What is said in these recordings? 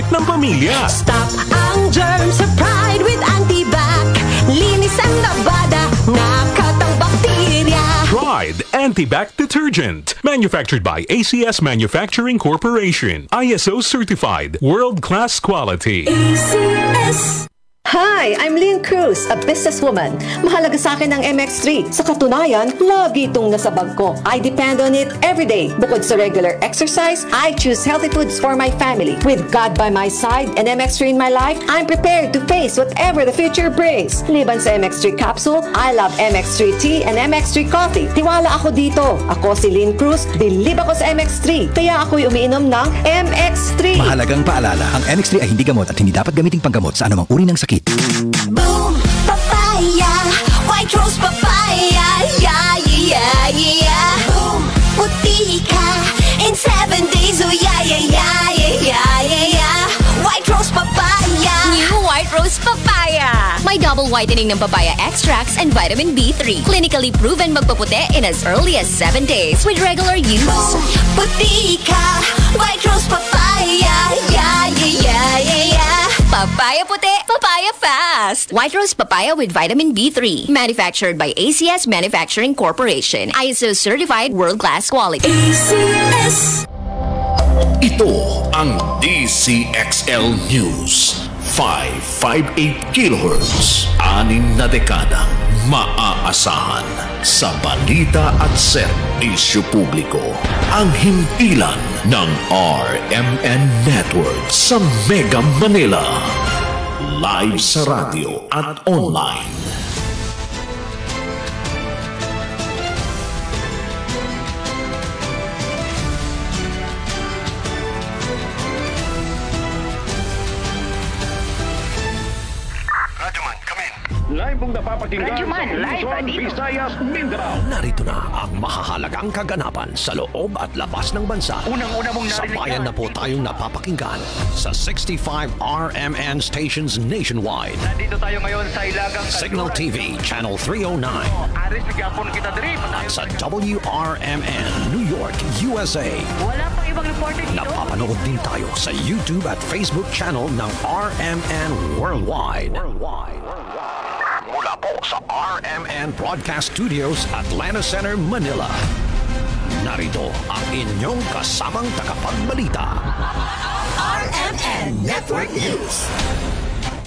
ng pamilya. Stop ang germs sa Pride with Antibac. Linis ang labada, nakatang bakterya. Pride Antibac Detergent. Manufactured by ACS Manufacturing Corporation. ISO certified. World-class quality. ACS. Hi, I'm Lynn Cruz, a businesswoman. Mahalaga sa akin ang MX3. Sa katunayan, lagi itong nasa bag ko. I depend on it every day. Bukod sa regular exercise, I choose healthy foods for my family. With God by my side and MX3 in my life, I'm prepared to face whatever the future brings. Liban sa MX3 capsule, I love MX3 tea and MX3 coffee. Tiwala ako dito. Ako si Lynn Cruz, bilib ako sa MX3. Kaya ako'y umiinom ng MX3. Mahalagang paalala, ang MX3 ay hindi gamot at hindi dapat gamiting panggamot sa anumang uri ng sakit. Boom, papaya, white rose papaya, yeah, yeah, yeah. Boom, puti ka in 7 days, oh yeah, yeah, yeah, yeah, yeah, yeah. White rose papaya. New white rose papaya. May double whitening ng papaya extracts and vitamin B3. Clinically proven magpaputi in as early as 7 days with regular use. Boom, puti ka, white rose papaya, yeah, yeah, yeah, yeah, yeah. Papaya puti, papaya fast. White rose papaya with vitamin B3. Manufactured by ACS Manufacturing Corporation. ISO certified world-class quality. ACS. Ito ang DCXL News. 558 kHz. 6 na dekadang maaasahan sa balita at serbisyo publiko. Ang himpilan ng RMN Network sa Mega Manila. Live sa radio at online. Live mong napapakinggan sa Luzon, Visayas, Mindanao. Narito na ang mahahalagang kaganapan sa loob at labas ng bansa. Unang-una mong narinig. Sabayan na po tayong napapakinggan sa 65 RMN stations nationwide. Nandito tayo ngayon sa Ilagang Signal TV, Channel 309. Aris, bigapon kita diri. At sa WRMN, New York, USA. Wala pang ibang reporter dito. Napapanood din tayo sa YouTube at Facebook channel ng RMN Worldwide. Mula po sa RMN Broadcast Studios, Atlanta Center, Manila. Narito ang inyong kasamang tagapagbalita. RMN Network News.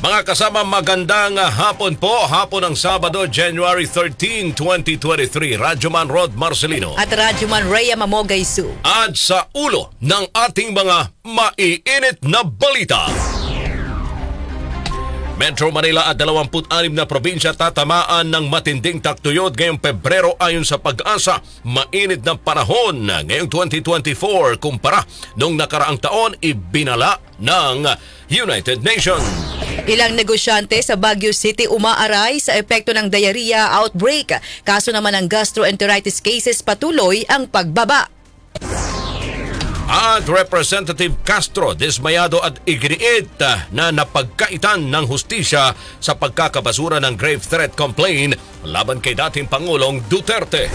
Mga kasama, magandang hapon po. Hapon ng Sabado, January 13, 2023. Radyoman Rod Marcelino. At Radyoman Rhea Mamogay Su. At sa ulo ng ating mga maiinit na balita. Metro Manila at 26 na probinsya tatamaan ng matinding tagtuyot ngayong Pebrero ayon sa Pag-asa. Mainit na panahon ngayong 2024 kumpara noong nakaraang taon ibinala ng United Nations. Ilang negosyante sa Baguio City umaaray sa epekto ng diarrhea outbreak. Kaso naman ng gastroenteritis cases patuloy ang pagbaba. At Representative Castro dismayado at iginiit na napagkaitan ng hustisya sa pagkakabasura ng grave threat complaint laban kay dating Pangulong Duterte.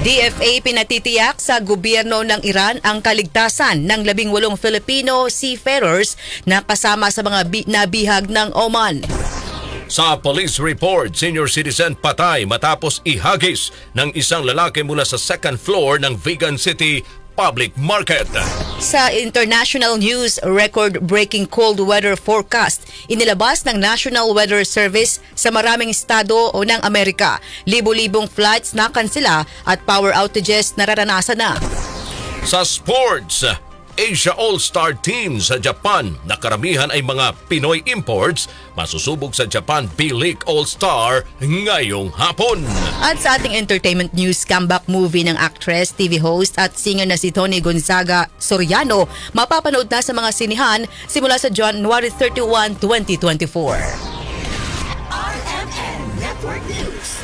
DFA pinatitiyak sa gobyerno ng Iran ang kaligtasan ng 18 Filipino seafarers na kasama sa mga nabihag ng Oman. Sa police report, senior citizen patay matapos ihagis ng isang lalaki mula sa second floor ng Vigan City Public Market. Sa international news, record-breaking cold weather forecast inilabas ng National Weather Service sa maraming estado ng Amerika. Libo-libong flights na kansela at power outages nararanasan na. Sa sports, Asia All-Star Team sa Japan na karamihan ay mga Pinoy imports masusubok sa Japan B-League All-Star ngayong hapon. At sa ating entertainment news, comeback movie ng actress, TV host at singer na si Tony Gonzaga Soriano mapapanood na sa mga sinihan simula sa January 31, 2024. RMN Network News.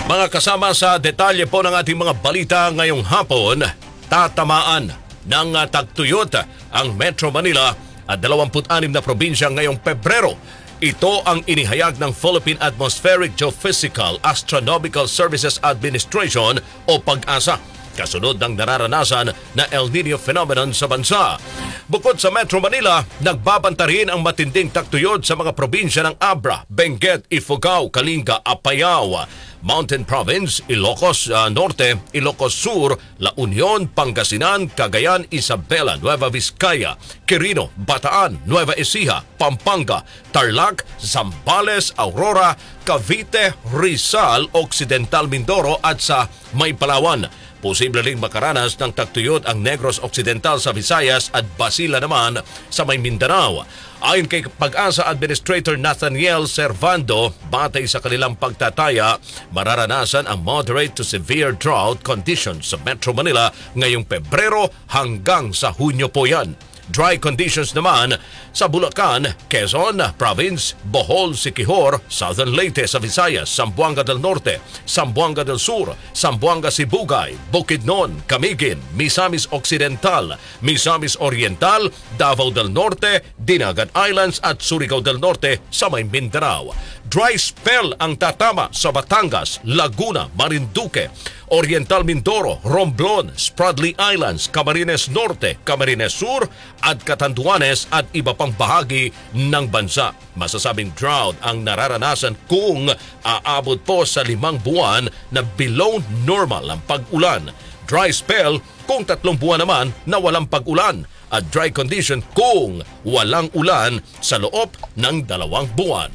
Mga kasama, sa detalye po ng ating mga balita ngayong hapon, tatamaan ng tagtuyot ang Metro Manila at 26 na probinsya ngayong Pebrero. Ito ang inihayag ng Philippine Atmospheric Geophysical Astronomical Services Administration o Pag-asa. kasunod ng nararanasan na El Nino phenomenon sa bansa. Bukod sa Metro Manila, nagbabanta rin ang matinding taktuyod sa mga probinsya ng Abra, Benguet, Ifugao, Kalinga, Apayao, Mountain Province, Ilocos Norte, Ilocos Sur, La Union, Pangasinan, Cagayan, Isabela, Nueva Vizcaya, Quirino, Bataan, Nueva Ecija, Pampanga, Tarlac, Zambales, Aurora, Cavite, Rizal, Occidental Mindoro at sa Maypalawan. Posible ring makaranas ng tagtuyot ang Negros Occidental sa Visayas at Basila naman sa may Mindanao. Ayon kay Pag-asa Administrator Nathaniel Servando, batay sa kanilang pagtataya, mararanasan ang moderate to severe drought conditions sa Metro Manila ngayong Pebrero hanggang sa Hunyo po yan. Dry conditions naman sa Bulacan, Quezon Province, Bohol, Siquijor, Southern Leyte sa Visayas, Zamboanga del Norte, Zamboanga del Sur, Zamboanga Sibugay, Bukidnon, Camiguin, Misamis Occidental, Misamis Oriental, Davao del Norte, Dinagat Islands at Surigao del Norte sa may Mindanao. Dry spell ang tatama sa Batangas, Laguna, Marinduque, Oriental Mindoro, Romblon, Spratly Islands, Camarines Norte, Camarines Sur at Catanduanes at iba pang bahagi ng bansa. Masasabing drought ang nararanasan kung aabot po sa 5 buwan na below normal ang pag-ulan. Dry spell kung 3 buwan naman na walang pag-ulan at dry condition kung walang ulan sa loob ng 2 buwan.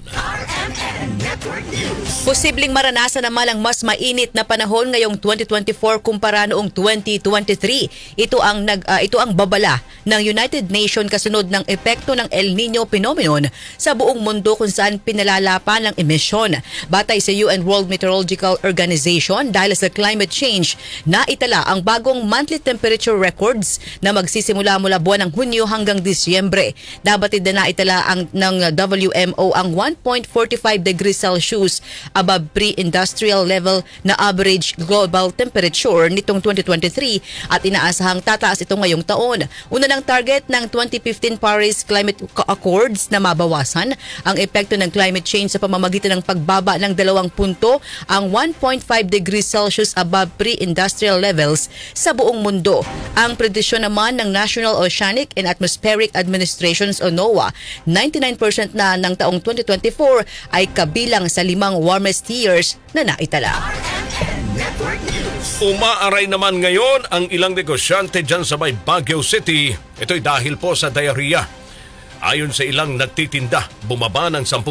Posibleng maranasan naman ang mas mainit na panahon ngayong 2024 kumpara noong 2023. Ito ang babala ng United Nations kasunod ng epekto ng El Nino phenomenon sa buong mundo kung saan pinalalapan ng emisyon. Batay sa UN World Meteorological Organization, dahil sa climate change, naitala ang bagong monthly temperature records na magsisimula mula buwan ng Hunyo hanggang Disyembre. Dabatid na naitala ng WMO ang 1.45 degrees Celsius above pre-industrial level na average global temperature nitong 2023 at inaasahang tataas ito ngayong taon. Una ng target ng 2015 Paris Climate Accords na mabawasan ang epekto ng climate change sa pamamagitan ng pagbaba ng 2 punto ang 1.5 degrees Celsius above pre-industrial levels sa buong mundo. Ang predisyon naman ng National Oceanic and Atmospheric Administrations o NOAA, 99% na ng taong 2024 ay kabilang sa 5 warmest years na naitala. Umaaray naman ngayon ang ilang negosyante dyan sa may Baguio City. Ito'y dahil po sa diarrhea. Ayon sa ilang nagtitinda, bumaba ng 10%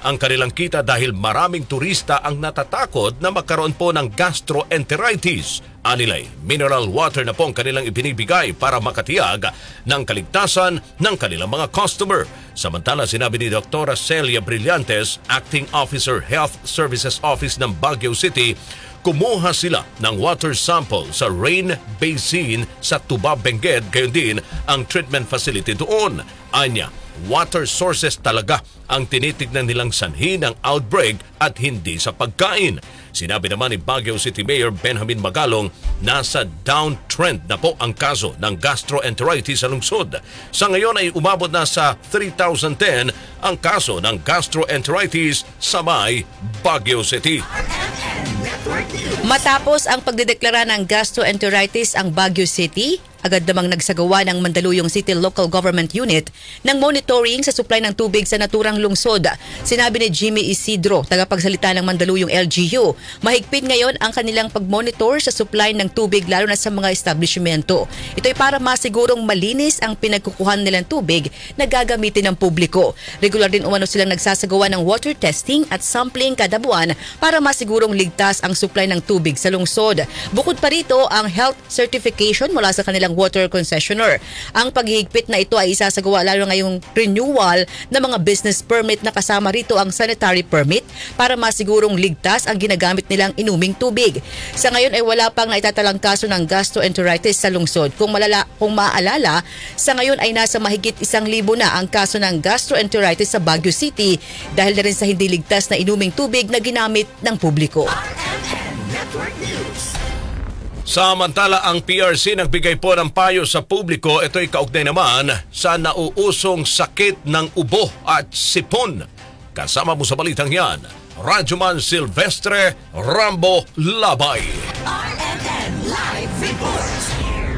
ang kanilang kita dahil maraming turista ang natatakot na magkaroon po ng gastroenteritis. Anilay, mineral water na po ang kanilang ibinibigay para makatiyag ng kaligtasan ng kanilang mga customer. Samantala, sinabi ni Dr. Celia Brillantes, Acting Officer Health Services Office ng Baguio City, kumuha sila ng water sample sa rain basin sa Tuba, Benguet, gayon din ang treatment facility doon. Anya, water sources talaga ang tinitignan nilang sanhi ng outbreak at hindi sa pagkain. Sinabi naman ni Baguio City Mayor Benjamin Magalong, nasa downtrend na po ang kaso ng gastroenteritis sa lungsod. Sa ngayon ay umabot na sa 3,010 ang kaso ng gastroenteritis sa may Baguio City. Matapos ang pagdedeklara ng gastroenteritis ang Baguio City, agad namang nagsagawa ng Mandaluyong City Local Government Unit ng monitoring sa supply ng tubig sa naturang lungsod. Sinabi ni Jimmy Isidro, tagapagsalita ng Mandaluyong LGU, mahigpit ngayon ang kanilang pagmonitor sa supply ng tubig lalo na sa mga establishmento. Ito ay para masigurong malinis ang pinagkukuhan nilang tubig na gagamitin ng publiko. Regular din umano silang nagsasagawa ng water testing at sampling kada buwan para masigurong ligtas ang supply ng tubig sa lungsod. Bukod pa rito ang health certification mula sa kanilang water concessionaire. Ang paghihigpit na ito ay isasagawa lalo ngayong renewal ng mga business permit na kasama rito ang sanitary permit para masigurong ligtas ang ginagamit nilang inuming tubig. Sa ngayon ay wala pang naitatalang kaso ng gastroenteritis sa lungsod. Kung maalala, sa ngayon ay nasa mahigit 1,000 na ang kaso ng gastroenteritis sa Baguio City dahil na rin sa hindi ligtas na inuming tubig na ginamit ng publiko. Samantala, ang PRC nagbigay po ng payo sa publiko. Ito'y kaugnay naman sa nauusong sakit ng ubo at sipon. Kasama mo sa balitang yan, Radyoman Silvestre Rambo Labay.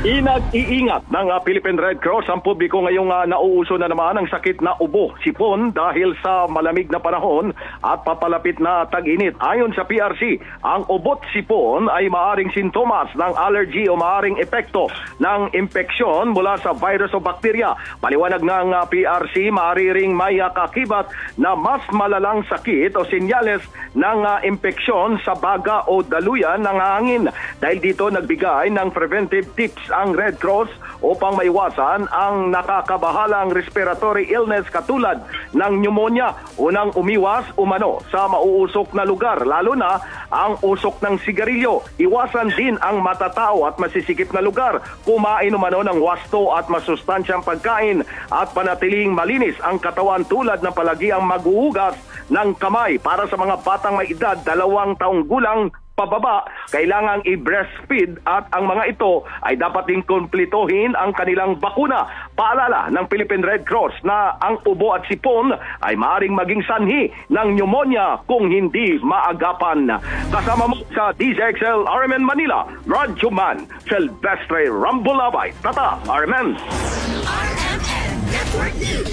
Inag-iingat ng Philippine Red Cross ang publiko ngayong nauuso na naman ang sakit na ubo, sipon dahil sa malamig na panahon at papalapit na tag-init. Ayon sa PRC, ang ubot sipon ay maaring sintomas ng allergy o maaring epekto ng impeksyon mula sa virus o bakterya. Paliwanag ng PRC, maaari ring may kakibat na mas malalang sakit o senyales ng impeksyon sa baga o daluyan ng hangin. Dahil dito nagbigay ng preventive tips ang Red Cross upang maiwasan ang nakakabahalang respiratory illness katulad ng pneumonia. Unang umiwas umano sa mauusok na lugar, lalo na ang usok ng sigarilyo. Iwasan din ang matatao at masisikip na lugar. Kumain umano ng wasto at masustansyang pagkain at panatiling malinis ang katawan tulad ng palagi ang maghuhugas ng kamay. Para sa mga batang may edad 2 taong gulang pababa, kailangang i-breastfeed at ang mga ito ay dapat din kumplituhin ang kanilang bakuna. Paalala ng Philippine Red Cross na ang ubo at sipon ay maaaring maging sanhi ng pneumonia kung hindi maagapan. Kasama mo sa DZXL RMN Manila, Radyo Man, Silvestre Rambulabay. Tata, RMN.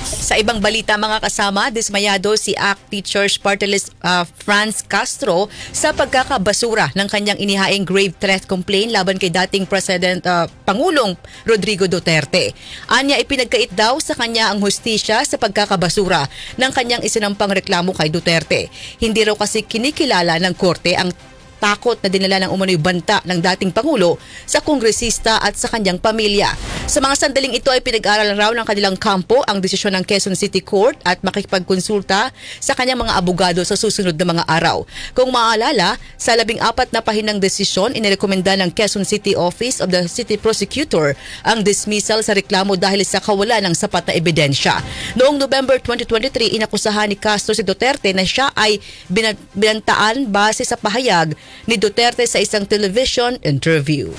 Sa ibang balita mga kasama, dismayado si ACT Church Party List Franz Castro sa pagkakabasura ng kanyang inihaing grave threat complaint laban kay dating Pangulong Rodrigo Duterte. Anya, ipinagkait daw sa kanya ang hustisya sa pagkakabasura ng kanyang isinampang reklamo kay Duterte. Hindi raw kasi kinikilala ng korte ang takot na dinala ng umano'y banta ng dating Pangulo sa kongresista at sa kanyang pamilya. Sa mga sandaling ito ay pinag-aralan raw ng kanilang kampo ang desisyon ng Quezon City Court at makikipagkonsulta sa kanyang mga abogado sa susunod na mga araw. Kung maaalala, sa 14 na pahinang desisyon, inirekomenda ng Quezon City Office of the City Prosecutor ang dismissal sa reklamo dahil sa kawalan ng sapat na ebidensya. Noong November 2023, inakusahan ni Castro si Duterte na siya ay binantaan base sa pahayag ni Duterte sa isang television interview.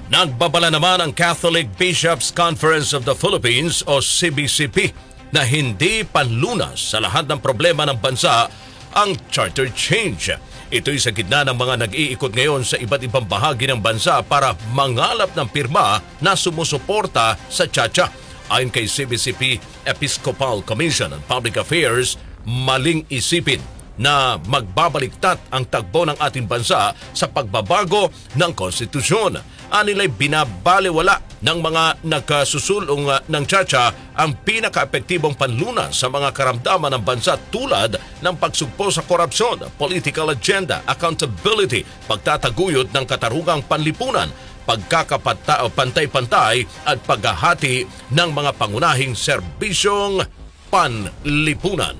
Nagbabala naman ang Catholic Bishops Conference of the Philippines o CBCP na hindi panlunas sa lahat ng problema ng bansa ang charter change. Ito'y sa gitna ng mga nag-iikot ngayon sa iba't ibang bahagi ng bansa para mangalap ng pirma na sumusuporta sa Chacha. Ayon kay CBCP Episcopal Commission on Public Affairs, maling isipin na magbabaliktad ang tagbo ng ating bansa sa pagbabago ng konstitusyon. Anila'y binabaliwala ng mga nagkasusulong ng Chacha ang pinaka-epektibong panlunas sa mga karamdaman ng bansa tulad ng pagsugpo sa korupsyon, political agenda, accountability, pagtataguyod ng katarungang panlipunan, pagkakapantay-pantay at paghahati ng mga pangunahing serbisyong panlipunan.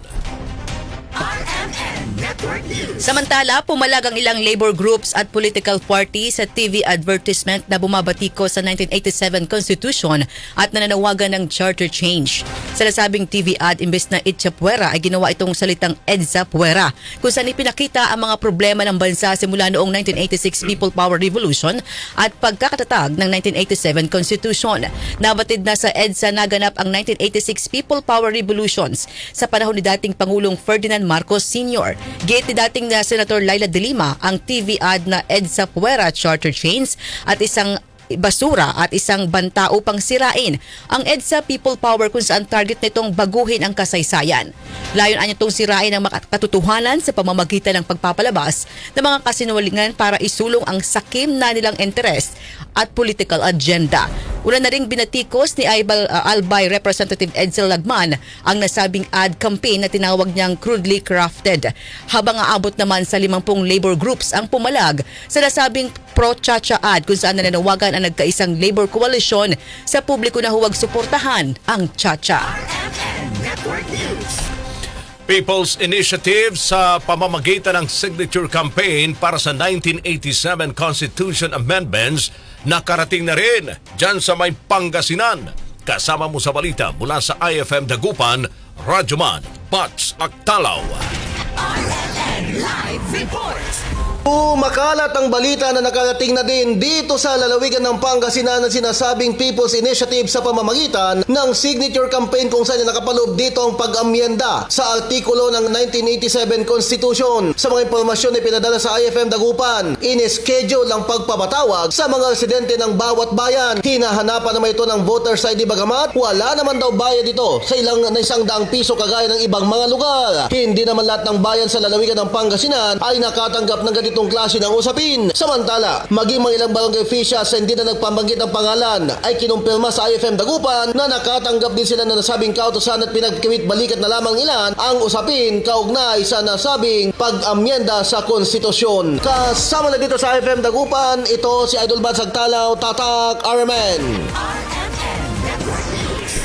Samantala, pumalag ang ilang labor groups at political parties sa TV advertisement na bumabatiko sa 1987 Constitution at nananawagan ng charter change. Sa nasabing TV ad, imbes na Itcha Puwera ay ginawa itong salitang Edsa Puwera, kung saan ipinakita ang mga problema ng bansa simula noong 1986 People Power Revolution at pagkakatatag ng 1987 Constitution. Nabatid na sa Edsa naganap ang 1986 People Power Revolutions sa panahon ni dating Pangulong Ferdinand Marcos Sr. Gate ni dating na Senator Laila de Lima ang TV ad na Edsa Puwera charter change at isang basura at isang banta upang sirain ang EDSA People Power kung saan target nitong baguhin ang kasaysayan. Layon anya itong sirain ang katotohanan sa pamamagitan ng pagpapalabas ng mga kasinungalingan para isulong ang sakim na nilang interest at political agenda. Una na ring binatikos ni Albay Representative Edsel Lagman ang nasabing ad campaign na tinawag niyang crudely crafted. Habang aabot naman sa 50 labor groups ang pumalag sa nasabing pro-Chacha ad kung saan nananawagan ang nagkaisang labor coalition sa publiko na huwag suportahan ang Chacha. People's Initiative sa pamamagitan ng signature campaign para sa 1987 Constitution Amendments nakarating na rin dyan sa may Pangasinan. Kasama mo sa balita mula sa IFM Dagupan, Radyo Man, Pats Actalaw. RMN Live Report. Makalat ang balita na nakarating na din dito sa lalawigan ng Pangasinan na sinasabing People's Initiative sa pamamagitan ng signature campaign kung saan nakapaloob dito ang pag-amyenda sa artikulo ng 1987 Constitution. Sa mga impormasyon na pinadala sa IFM Dagupan, in-schedule ang pagpapatawag sa mga residente ng bawat bayan. Hinahanapan naman ito ng voters ID bagamat wala naman daw bayad dito sa ilang na 100 piso kagaya ng ibang mga lugar. Hindi naman lahat ng bayan sa lalawigan ng Pangasinan ay nakatanggap ng ganitong klase ng usapin. Samantala, maging mga ilang barangay officials na hindi na nagpabanggit ng pangalan ay kinumpirma sa IFM Dagupan na nakatanggap din sila na nasabing kautusan at pinagkawit balikat na lamang ilan ang usapin kaugnay sa nasabing pag-amyenda sa konstitusyon. Kasama na dito sa IFM Dagupan, ito si Idol Bad Sagtalaw, Tatak, RMN.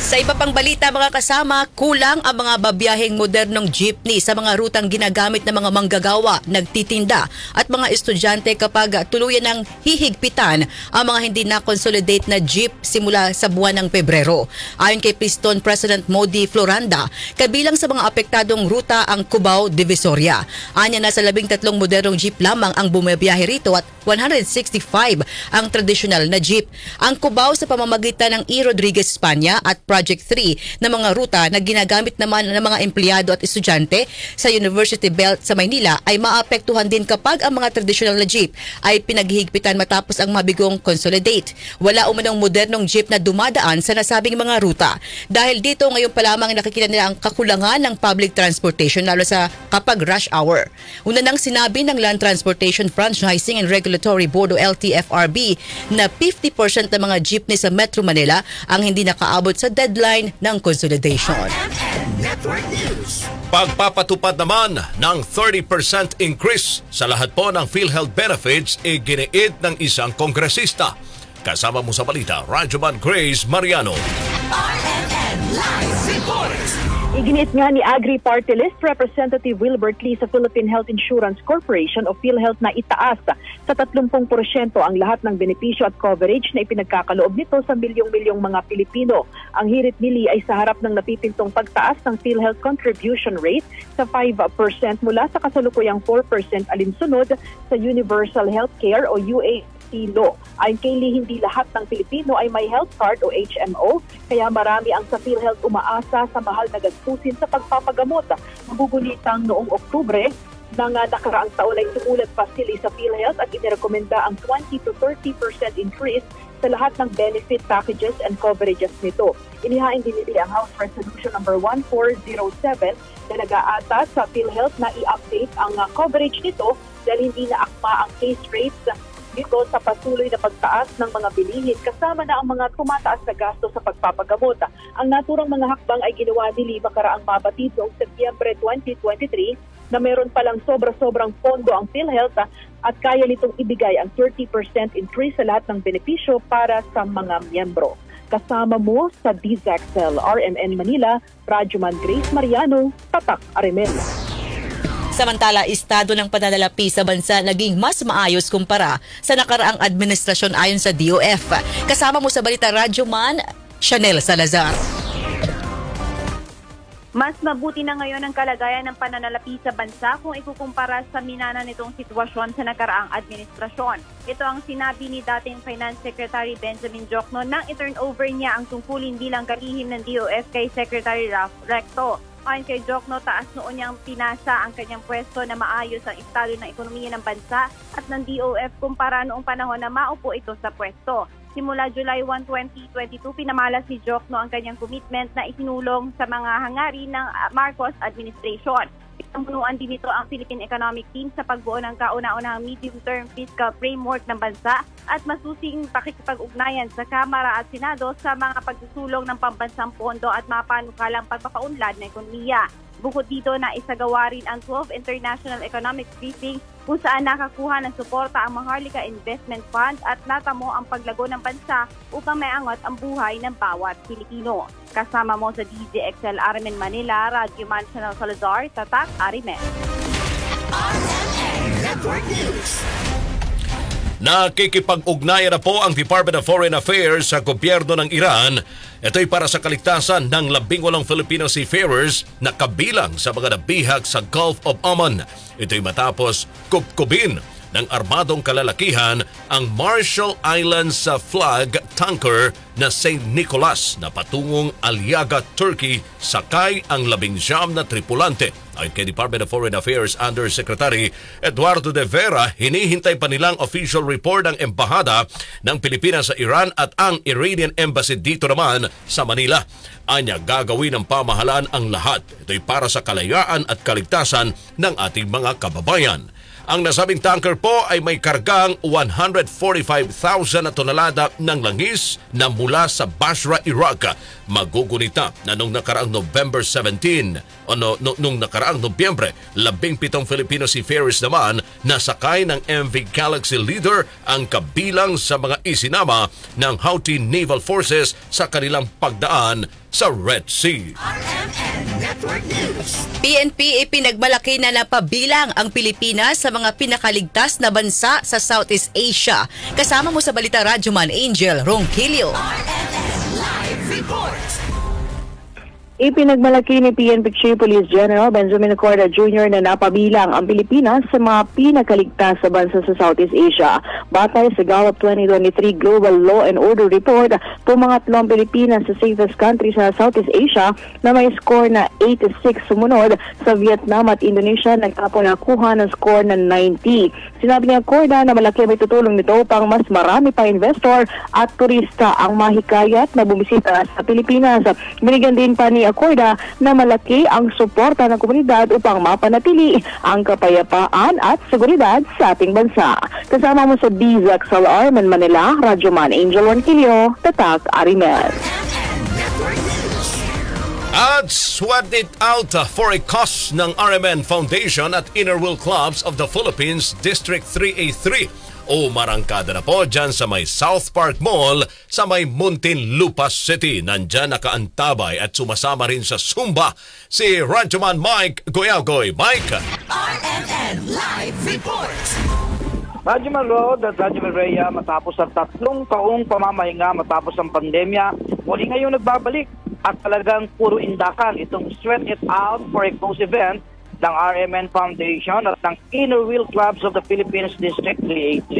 Sa iba pang balita mga kasama, kulang ang mga babiyaheng modernong jeepney sa mga rutang ginagamit ng mga manggagawa, nagtitinda at mga estudyante kapag tuluyan ng hihigpitan ang mga hindi na-consolidate na jeep simula sa buwan ng Pebrero. Ayon kay Piston President Modi Floranda, kabilang sa mga apektadong ruta ang Cubao, Divisoria. Anya nasa 13 modernong jeep lamang ang bumabiyahe rito at 165 ang tradisyonal na jeep. Ang Cubao sa pamamagitan ng E. Rodriguez España at Project 3 na mga ruta na ginagamit naman ng mga empleyado at estudyante sa University Belt sa Maynila ay maapektuhan din kapag ang mga tradisyonal na jeep ay pinaghihigpitan matapos ang mabigong consolidate. Wala umanong modernong jeep na dumadaan sa nasabing mga ruta. Dahil dito ngayon pa lamang nakikita nila ang kakulangan ng public transportation lalo sa kapag rush hour. Una nang sinabi ng Land Transportation Franchising and Regulatory Board o LTFRB na 50% ng mga jeepney sa Metro Manila ang hindi nakaabot sa deadline ng consolidation. Pagpapatupad naman ng 30% increase sa lahat po ng PhilHealth benefits iginiit ng isang kongresista. Kasama mo sa balita, Radyoman Grace Mariano. RMN Live Report. Iginiit nga ni Agri Party List Representative Wilbert Lee sa Philippine Health Insurance Corporation o PhilHealth na itaas sa 30% ang lahat ng benepisyo at coverage na ipinagkakaloob nito sa milyong-milyong mga Pilipino. Ang hirit ni Lee ay sa harap ng napipintong pagtaas ng PhilHealth contribution rate sa 5% mula sa kasalukuyang 4% alinsunod sa Universal Healthcare o UAC law. Ayon kay Lee, hindi lahat ng Pilipino ay may health card o HMO, kaya marami ang sa PhilHealth umaasa sa mahal na gastusin sa pagpapagamot. Magugunitang noong Oktubre ng nakaraang taon ay sumulat pa sila sa PhilHealth at inirekomenda ang 20 to 30% increase sa lahat ng benefit packages and coverages nito. Inihain din nila ang House Resolution number 1407 na nag-aatas sa PhilHealth na i-update ang coverage nito dahil hindi na akma ang case rates dito sa patuloy na pagtaas ng mga bilihin kasama na ang mga tumataas na gasto sa pagpapagamot. Ang naturang mga hakbang ay ginawa ni Lee makaraang mabatid noong Setyembre 2023 na meron palang sobra-sobrang pondo ang PhilHealth at kaya nitong ibigay ang 30% increase sa lahat ng benepisyo para sa mga miyembro. Kasama mo sa DZXL RMN Manila, Radyoman Grace Mariano, Tatak Arimel. Samantala, estado ng pananalapi sa bansa naging mas maayos kumpara sa nakaraang administrasyon ayon sa DOF. Kasama mo sa balita Radyoman, Chanel Salazar. Mas mabuti na ngayon ang kalagayan ng pananalapi sa bansa kung ikukumpara sa minana nitong sitwasyon sa nakaraang administrasyon. Ito ang sinabi ni dating Finance Secretary Benjamin Diokno nang i-turnover niya ang tungkulin bilang kalihim ng DOF kay Secretary Ralph Recto. Ayon kay Diokno, taas noon niyang pinasa ang kanyang pwesto na maayos ang estado ng ekonomiya ng bansa at ng DOF kumpara noong panahon na maupo ito sa pwesto. Simula July 1, 2022, pinamalas si Diokno ang kanyang commitment na isinulong sa mga hangarin ng Marcos administration. Pinamunuan din ito ang Philippine Economic Team sa pagbuo ng kauna-unahang medium-term fiscal framework ng bansa at masusing pakikipag-ugnayan sa Kamara at Senado sa mga pagsusulong ng pambansang pondo at mga panukalang pagpapaunlad ng ekonomiya. Bukod dito na isagawa rin ang 12 International Economic Briefing kung saan nakakuha ng suporta ang Maharlika Investment Fund at natamo ang paglago ng bansa upang maiangot ang buhay ng bawat Pilipino. Kasama mo sa DZXL RMN Manila, Radyoman Chanel Salazar, Tatak Arimen. Nakikipag-ugnayan na po ang Department of Foreign Affairs sa gobyerno ng Iran. Ito'y para sa kaligtasan ng 18 Filipino seafarers na kabilang sa mga nabihag sa Gulf of Oman. Ito'y matapos kubkubin ng armadong kalalakihan ang Marshall Islands flag tanker na St. Nicholas na patungong Aliaga, Turkey, sakay ang 19 na tripulante. Ayon kay Department of Foreign Affairs Undersecretary Eduardo de Vera, hinihintay pa nilang official report ng embahada ng Pilipinas sa Iran at ang Iranian Embassy dito naman sa Manila. Anya, gagawin ng pamahalaan ang lahat. Ito'y para sa kalayaan at kaligtasan ng ating mga kababayan. Ang nasabing tanker po ay may kargang 145,000 na tonelada ng langis na mula sa Basra, Iraq. Magugunita na nung nakaraang November 17 nung nakaraang Nobyembre, 17 Filipino seafarers naman na sakay ng MV Galaxy Leader ang kabilang sa mga isinama ng Houthi Naval Forces sa kanilang pagdaan sa Red Sea. PNP ipinagmalaki na napabilang ang Pilipinas sa mga pinakaligtas na bansa sa Southeast Asia. Kasama mo sa Balita Radyoman, Angel Ronquillo. Ipinagmalaki ni PNP Chief Police General Benjamin Acorda Jr. na napabilang ang Pilipinas sa mga pinakaligtas sa bansa sa Southeast Asia. Batay sa Gallup 2023 Global Law and Order Report, pumangatlong Pilipinas sa safest country sa Southeast Asia na may score na 86, sumunod sa Vietnam at Indonesia nagtapon nakuha ng score na 90. Sinabi ni Acorda na malaki may tutulong nito pang mas marami pa investor at turista ang mahikayat na bumisita sa Pilipinas. Binigyan din pa ni Acorda na malaki ang suporta ng komunidad upang mapanatili ang kapayapaan at seguridad sa ating bansa. Kasama mo sa DZXLR Manila, Radyoman Angel Ronquillo, Tatak Arimen. At sweat it out for a cause ng RMN Foundation at Inner Wheel Clubs of the Philippines District 3A3. Marangkada na po dyan sa may South Park Mall sa may Muntinlupa City. Nandyan nakaantabay at sumasama rin sa Zumba si Radyoman Mike Goyagoy. Mike! RMN Live Report! Radyoman Road at Radyoman Rhea, matapos ang 3 taong pamamahinga matapos ang pandemya, muli ngayon nagbabalik at talagang puro indakan itong Sweat It Out for a Cause event ng RMN Foundation at ng Inner Wheel Clubs of the Philippines District 3A3.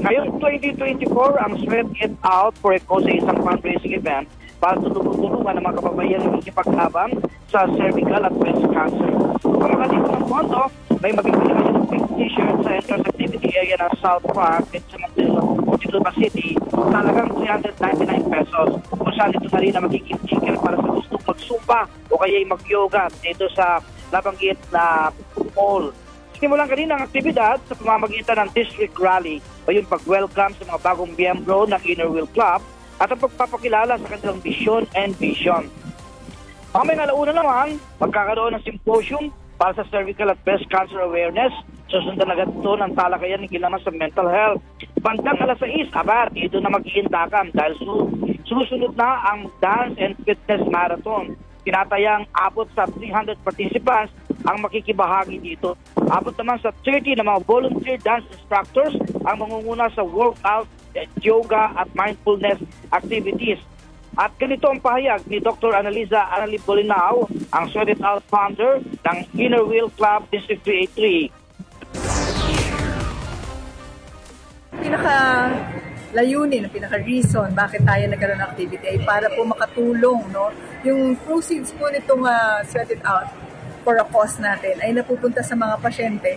Ngayon 2024, ang Sweat It Out for a Cause ay isang fundraising event para tulungan ng mga kababayan na makipaglaban sa cervical at breast cancer. Kung makalimutan ng pondo, may magbibili kayo ng pink t-shirt sa entrance activity area ng South Park at sa Muntinlupa City, talagang 399 pesos. Kung saan ito na rin na magiging ticket para sa gustong magsumpa o kaya mag-yoga dito sa nabanggit na mall. Simulan kanina ang aktibidad sa pamamagitan ng District Rally o yung pag-welcome sa mga bagong miyembro ng Inner Wheel Club at ang pagpapakilala sa kanilang vision and vision. Mamayang alauna naman, magkakaroon ng symposium para sa cervical at breast cancer awareness. Susundan agad ito ng talakayan ng kinalaman sa mental health. Bandang alas 6, dito na mag-iindakan dahil susunod na ang Dance and Fitness Marathon. Tinatayang abot sa 300 participants ang makikibahagi dito. Abot naman sa 30 na mga volunteer dance instructors ang mangunguna sa workout, yoga at mindfulness activities. At ganito ang pahayag ni Dr. Annaliza Bolinao, ang Sweat It Out founder ng Inner Wheel Club District 3A3. Layunin, ang pinaka-reason bakit tayo nagkaroon ng activity ay para po makatulong, no? Yung proceeds po nitong Sweat It Out for a cause natin ay napupunta sa mga pasyente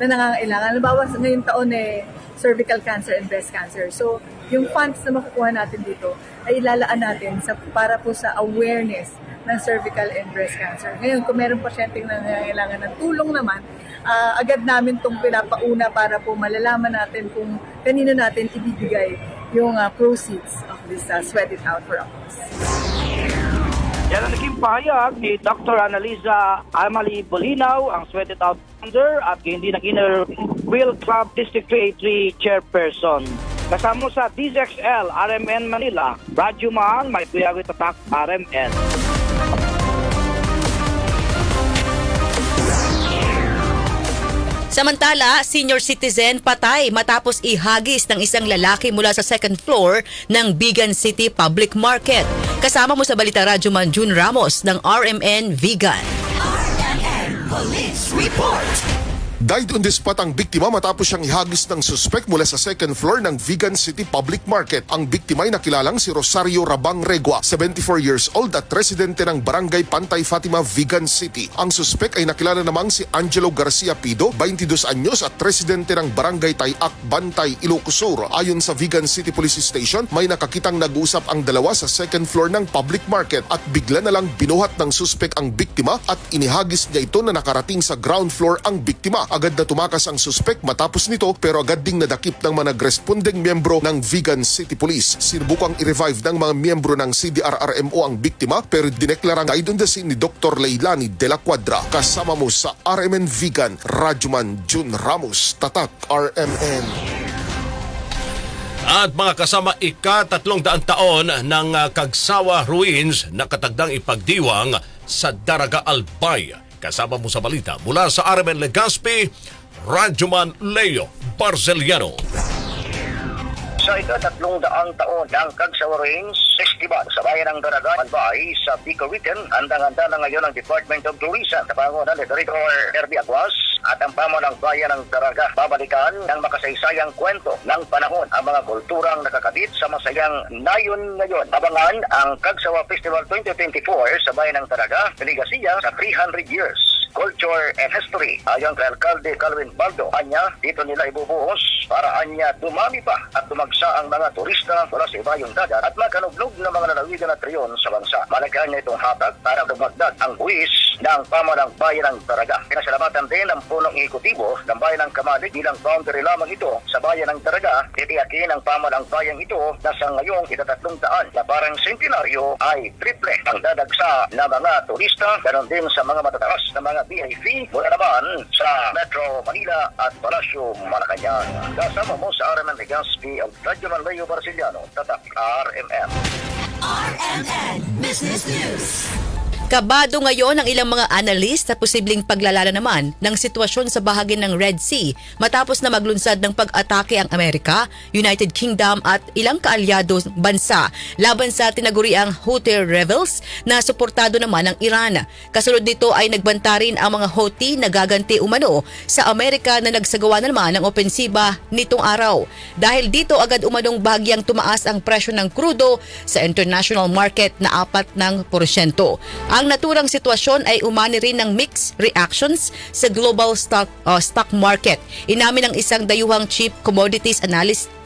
na nangangailangan. Halimbawa, ngayong taon cervical cancer and breast cancer. So, yung funds na makukuha natin dito ay ilalaan natin para po sa awareness ng cervical and breast cancer. Ngayon, kung meron pasyenteng nangangailangan ng tulong naman, agad namin itong pinapauna para po malalaman natin kung kanino natin ibibigay yung proceeds of this Sweat It Out for a Cause. Yan ang naging pahayag ni Dr. Annaliza Bolinao, ang Sweat It Out founder at hindi ng Inner Wheel Club District 3A3 chairperson. Kasama sa DZXL RMN Manila, Radyoman Mike Goyagoy, Tatak RMN. Samantala, senior citizen patay matapos ihagis ng isang lalaki mula sa second floor ng Vigan City Public Market. Kasama mo sa Balita Radyoman June Ramos ng RMN Vigan. RMN Police Report. Died on the spot ang biktima matapos siyang ihagis ng suspect mula sa second floor ng Vigan City Public Market. Ang biktima ay nakilalang si Rosario Rabang Regua, 74 years old at residente ng Barangay Pantay Fatima, Vigan City. Ang suspect ay nakilala namang si Angelo Garcia Pido, 22 anyos at residente ng Barangay Tayak, Bantay, Ilocos Sur. Ayon sa Vigan City Police Station, may nakakitang nag-usap ang dalawa sa second floor ng public market at bigla na lang binuhat ng suspect ang biktima at inihagis niya ito na nakarating sa ground floor ang biktima. Agad na tumakas ang suspect matapos nito pero agad ding nadakip ng mga nagrespondeng miyembro ng Vigan City Police. Sinubukang i-revive ng mga miyembro ng CDRRMO ang biktima pero dineklarang died on the scene ni Dr. Leilani de la Cuadra. Kasama mo sa RMN Vigan, Radyoman Jun Ramos, Tatak RMN. At mga kasama, ika-300 taon ng Kagsawa Ruins na katagdang ipagdiwang sa Daraga Albay. Kasama mo sa balita mula sa RMN Legazpi, Radyoman Leo Barceliano. Sa ika-300 taon ng Kagsawa Ruins Festival sa bayan ng Daraga Albay sa Bicol Weekend, handang-handa na ngayon ang Department of Tourism sa pangunan ni Director Herbie Aguas at ang pamunang bayan ng Daraga. Babalikan ng makasaysayang kwento ng panahon ang mga kulturang nakakabit sa masayang nayon ngayon. Abangan ang Kagsawa Festival 2024 sa bayan ng Daraga, Ligasiya sa 300 years. Culture and History. Ayon kay Alcalde Calvin Baldo, anya dito nila ibubuhos para anya dumami pa at dumagsa ang mga turista mula sa ibayong dagat at makanublog ng mga lalawigan at reyon sa bansa. Malagaan niya itong hatag para dumagdag ang buwis ng pamanang bayan ng Daraga. Pinasalamatan din ang punong ekutibo ng bayan ng Kamalig bilang boundary lamang ito sa bayan ng Daraga. Titiyakin ang pamanang bayan ito na sa ngayong ika-300 na parang sentenaryo ay triple ang dadagsa ng mga turista, ganon din sa mga matataas na mga VIP mula naman sa Metro Manila at Palasyo Malacanang. Kasama mo sa RMN Legazpi ang Radyoman Leo Barceliano, Tatak RMN. RMN Business News. Kabado ngayon ang ilang mga analyst sa posibleng paglalala naman ng sitwasyon sa bahagi ng Red Sea matapos na maglunsad ng pag-atake ang Amerika, United Kingdom at ilang kaalyado bansa laban sa tinaguriang Houthi rebels na suportado naman ng Iran. Kasunod nito ay nagbanta rin ang mga Houthi na gaganti umano sa Amerika na nagsagawa na naman ng opensiba nitong araw. Dahil dito agad umanong bahagyang tumaas ang presyo ng krudo sa international market na 4%. Ang naturang sitwasyon ay umani rin ng mixed reactions sa global stock market. Inamin ng isang dayuhang chief commodities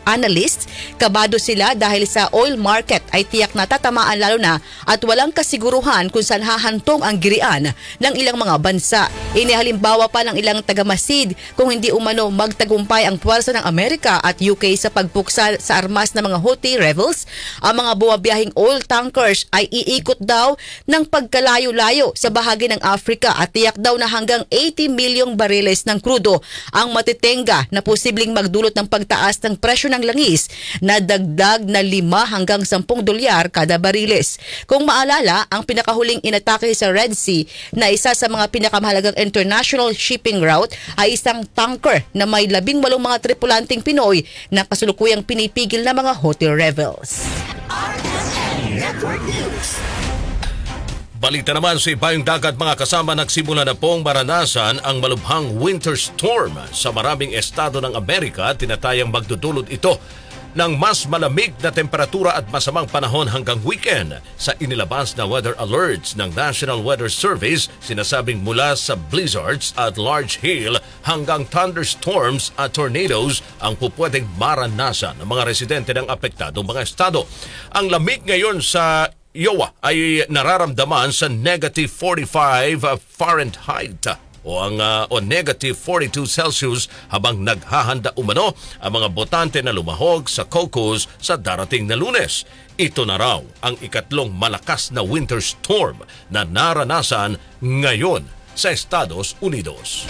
analyst, kabado sila dahil sa oil market ay tiyak na tatamaan lalo na at walang kasiguruhan kung saan hahantong ang girian ng ilang mga bansa. Inihalimbawa pa ng ilang tagamasid kung hindi umano magtagumpay ang puwersa ng Amerika at UK sa pagpuksa sa armas ng mga Houthi rebels, ang mga buwabiyahing oil tankers ay iikot daw ng pagkalayo-layo sa bahagi ng Africa at tiyak daw na hanggang 80 milyong bariles ng krudo ang matitenga na posibleng magdulot ng pagtaas ng presyo ng langis na dagdag na 5 hanggang 10 dolyar kada bariles. Kung maalala, ang pinakahuling inatake sa Red Sea na isa sa mga pinakamahalagang international shipping route ay isang tanker na may 18 mga tripulanting Pinoy na kasulukuyang pinipigil ng mga Houthi rebels. Balita naman sa ibayong dagat, mga kasama, nagsimula na pong maranasan ang malubhang winter storm sa maraming estado ng Amerika. Tinatayang magdudulot ito ng mas malamig na temperatura at masamang panahon hanggang weekend. Sa inilabas na weather alerts ng National Weather Service, sinasabing mula sa blizzards at large hail hanggang thunderstorms at tornadoes ang pupwedeng maranasan ng mga residente ng apektadong mga estado. Ang lamig ngayon sa Iowa ay nararamdaman sa negative 45 Fahrenheit o negative 42 Celsius habang naghahanda umano ang mga botante na lumahog sa Cocos sa darating na Lunes. Ito na raw ang ikatlong malakas na winter storm na naranasan ngayon sa Estados Unidos.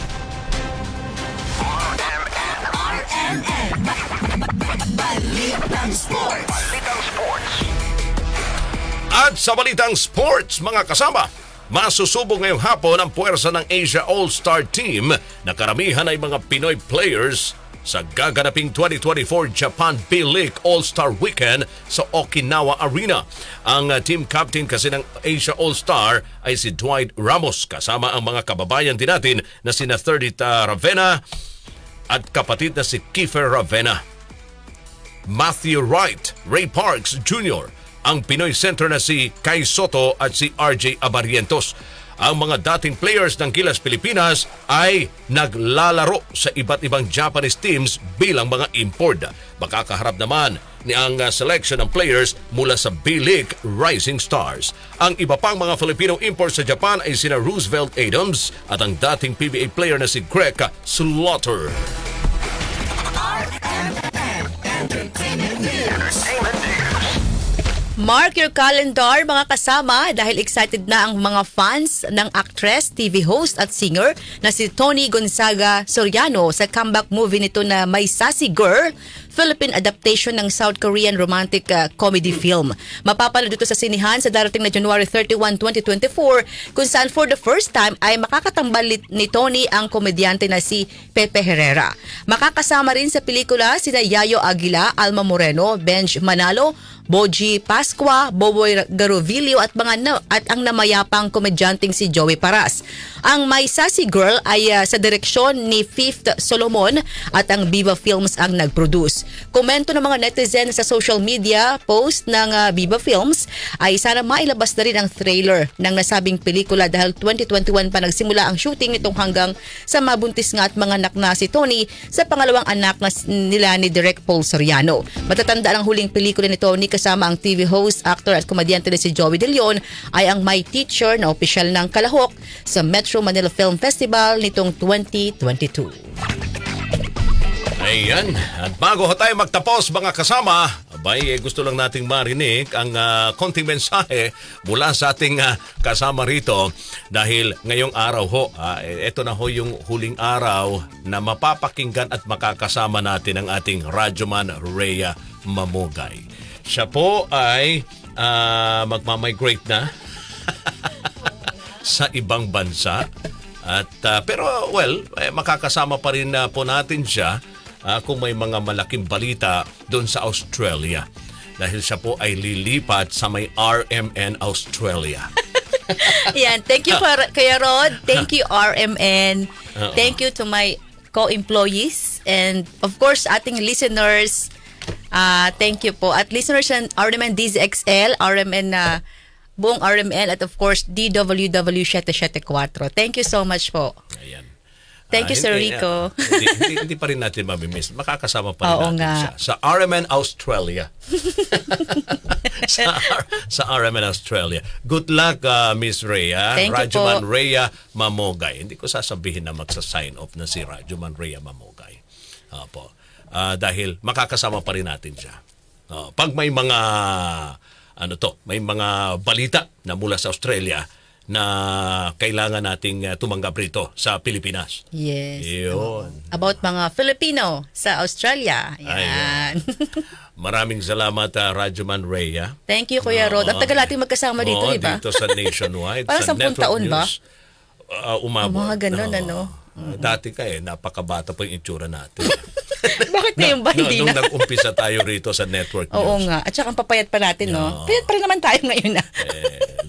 Balitang Sports. At sa Balitang Sports, mga kasama, masusubok ngayong hapon ang puwersa ng Asia All-Star Team na karamihan ay mga Pinoy players sa gaganaping 2024 Japan B-League All-Star Weekend sa Okinawa Arena. Ang team captain kasi ng Asia All-Star ay si Dwight Ramos kasama ang mga kababayan din natin na sina Therdita Ravena at kapatid na si Kiefer Ravena. Matthew Wright, Ray Parks Jr., ang Pinoy center na si Kai Soto at si RJ Abarientos. Ang mga dating players ng Gilas Pilipinas ay naglalaro sa iba't ibang Japanese teams bilang mga import. Makakaharap naman ni ang selection ng players mula sa B-League Rising Stars. Ang iba pang mga Filipino imports sa Japan ay sina Roosevelt Adams at ang dating PBA player na si Greg Slaughter. Mark your calendar mga kasama dahil excited na ang mga fans ng actress, TV host at singer na si Tony Gonzaga Soriano sa comeback movie nito na May Sassy Girl, Philippine adaptation ng South Korean romantic comedy film. Mapapanood dito sa sinihan sa darating na January 31, 2024 kung saan for the first time ay makakatambal ni Tony ang komedyante na si Pepe Herrera. Makakasama rin sa pelikula sina Yayo Aguila, Alma Moreno, Benj Manalo, Boji Pascua, Boboy Garovillo at ang namayapang komedyanteng si Joey Paras. Ang May Sassy Girl ay sa direksyon ni Fifth Solomon at ang Viva Films ang nag-produce. Komento ng mga netizen sa social media post ng Viva Films ay sana mailabas na rin ang trailer ng nasabing pelikula dahil 2021 pa nagsimula ang shooting nitong hanggang sa mabuntis nga at mga anak na si Tony sa pangalawang anak nila ni Direk Paul Soriano. Matatanda ang huling pelikula ni Tony kasama ang TV host, actor at komedyante na si Joey De Leon ay ang My Teacher na opisyal ng kalahok sa Metro Manila Film Festival nitong 2022. Ayan, at bago tayo magtapos mga kasama, gusto lang nating marinig ang konting mensahe mula sa ating kasama rito dahil ngayong araw ito na ho yung huling araw na mapapakinggan at makakasama natin ang ating radyoman Rhea Mamugay. Siya po ay magmamigrate na sa ibang bansa at pero makakasama pa rin po natin siya kung may mga malaking balita doon sa Australia dahil siya po ay lilipat sa may RMN Australia. Yan, thank you Kuya Rod, thank you RMN, thank you to my co-employees and of course ating listeners. Thank you po at listeners ng RMN DZXL, RMN buong RMN at of course DWW 774. Thank you so much po. Ayan. Thank you, Sir Rico. Hindi pa rin natin mamimiss. Makakasama pa rin natin siya sa RMN Australia. sa RMN Australia. Good luck, Miss Rhea. Radyoman Rhea Mamugay. Hindi ko sasabihin na magsa-sign off na si Radyoman Rhea Mamugay. Opo. Dahil makakasama pa rin natin siya. Pag may mga may mga balita na mula sa Australia na kailangan nating tumanggap rito sa Pilipinas. Yes. Yun. About mga Filipino sa Australia. Yan. Maraming salamat, Radyoman Rhea. Thank you, Kuya Rod. Ang tagal natin magkasama dito, di ba? Dito sa Nationwide. Parang sa 10 taon ba? Umabot. Mga ganun, ano? Dati napakabata po yung itsura natin. Bakit ngayon ba hindi na? Nung nag-umpisa tayo rito sa network news. Oo nga. At saka ang papayat pa natin, no? Payat pa rin naman tayo ngayon na.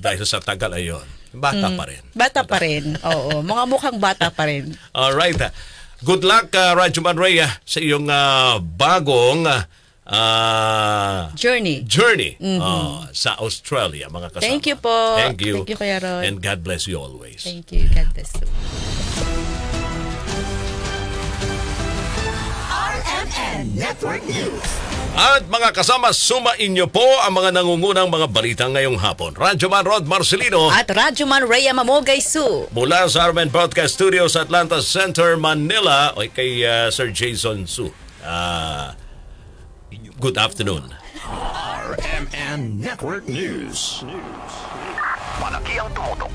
Dahil sa tagal ayon. Bata pa rin. Bata pa rin. Oo. Mga mukhang bata pa rin. Alright. Good luck, Radyoman Rhea, sa iyong bagong journey sa Australia, mga kasama. Thank you po. Thank you. Thank you, Kuya Rod. And God bless you always. Thank you. God bless you. RMN Network News. At mga kasama, sumain niyo po ang mga nangungunang mga balita ngayong hapon. Radyoman Rod Marcelino at Radyoman Rhea Mamugay Su mula sa RMN Broadcast Studios, Atlanta Center, Manila. O kay Sir Jason Su. Good afternoon. RMN Network News. Malaki ang tumutok.